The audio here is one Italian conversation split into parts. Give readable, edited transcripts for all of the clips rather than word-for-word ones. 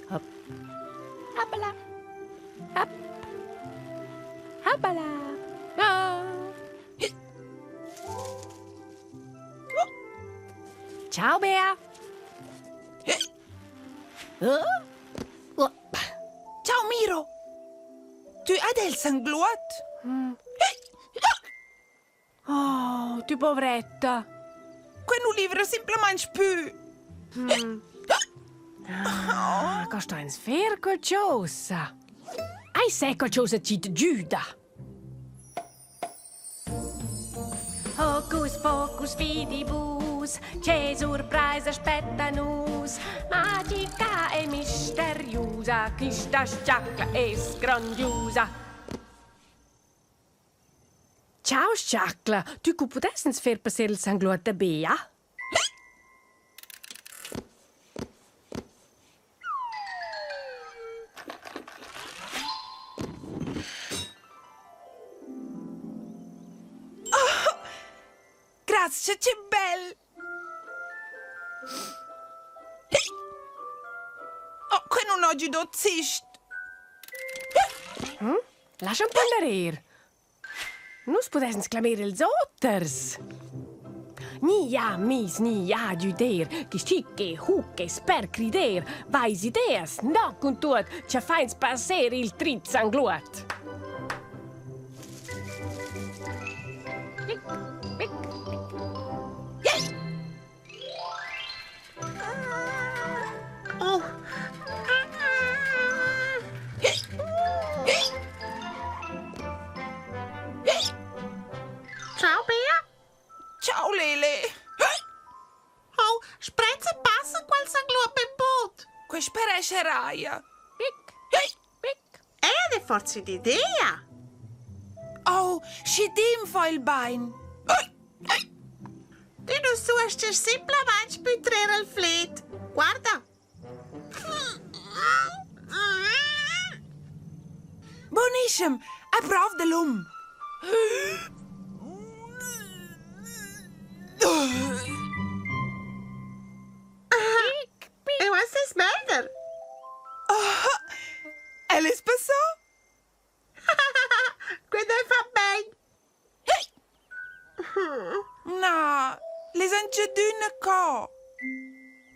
Hop. Hoppala. Hop. Hoppala. Ah. Ciao, Bea. Ciao Miro! Tu hai del sanglot? Oh, tu povretta. Que nu livra simplement più. Costa un sfer qualcosa. Hai sai qualcosa ci ti giuda. Hocus pocus fidibus, c'è surprise aspetta nus. Magica e misteriosa, questa sciacca è grandiosa. Ciao sciacla, tu che potessi sfer passare il sanglot a Bea? Grazie, che bel! Oh, que non oggi dozzist. Lascia un po' andare. Non si potessi sclamare il zotters. Nia mis, nia giuder, che schicche, hucche, sper crider, vais ideas, no con tot, ci fains passare il trit sangluat. Ciao Bea. Ciao Lele. Oh, sprezza passa quel sanglò per bot. Que spera raia. È di forza d'idea. Oh, și dim fa il bain. Tu non suasti semplicemente putrere il flet. Guarda. Buonissimo, a prov de lum. E was ist Melder? Alice passò? Quando fa bene. No, les anchedune co.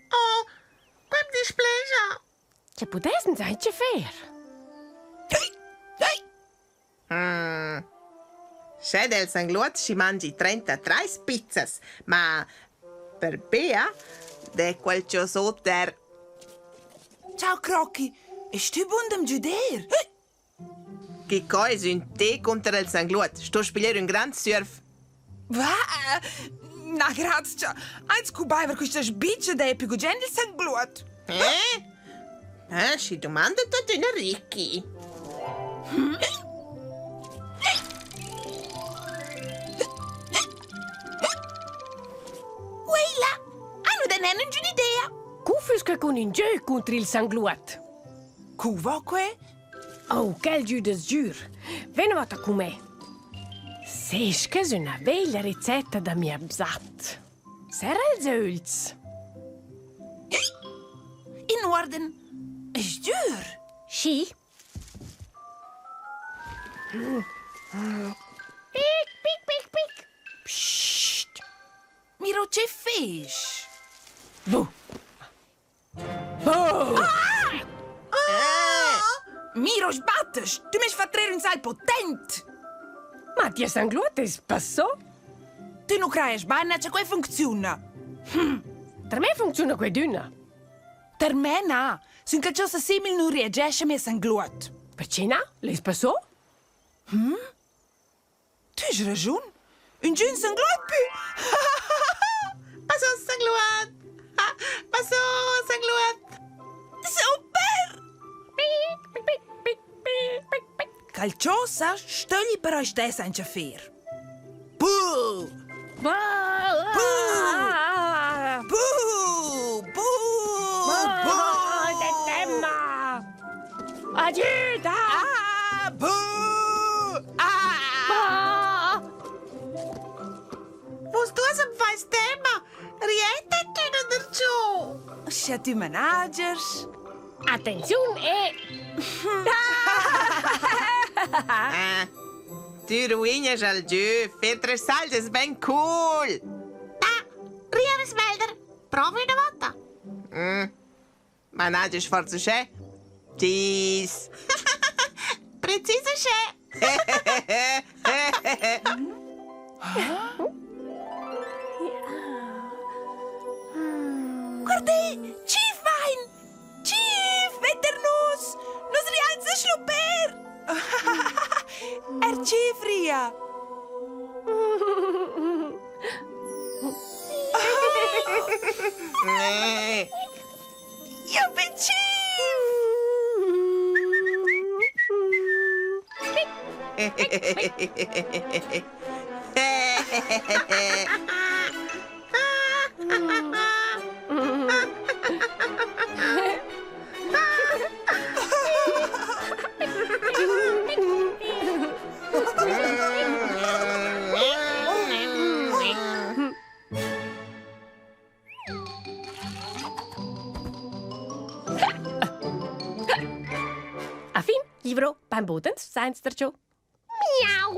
Oh, quem displeja. Ci potessi sai che fer. Se del sanglot si mangi 33 pizzas, ma per Bea de qualcosa. Ciao Crocky, e stu bundem giuder? Che cosa un tè contro il sanglot? Sto a spiegare un gran surf. Va? Na grazie. Eins cubai per questa sbiccia de più guggen il sanglot. Si domanda tutto in ricchi. Weila, hanno da nennen giù un'idea. Cufisca con un gioco contro il sangluat. Cuva que? Oh, quel giudas giur. Venivate con me. Sesca è una bella ricetta da mia bsat. Serra il zölz. In orden. Is duur. Sci? Pic, pic, pic, pic. Psst. Miro c'è fish. Bu. Bu. Miro sbattes. Tu mi fai trarre un sal potent. Ma ti sangluat es passò? Tu non crei sbanna c'è que funziona. Per me funziona quei d'una. Per me no. Sun qualcosa simile non reagisce a me sanglot. Per cena? Les passò? Tu has ragiun. Un giun sangloat pu. Passò sangluat! Passò sangluat! Super! Calciosa, stögli però ste senza fer. Buh! Ah! Buh! Buh! Ah, Emma! Aiuta! Ah! Buh! Ah! Ah! Was du am fais tema? Riente tu under ciò! Scha tu managers? Attenzione e... Tu ruïnes al giù, mentre salges ben cool! Rieves Melder, provi una volta! Manages forza c'è? Cheese! Preciso c'è! Guardi! Chief mein! Chief! Veternus! Nos rialza schlupper! Chief ria! Io bin Chief! A fin, livro, beim Boden, seins der Joe. Miau!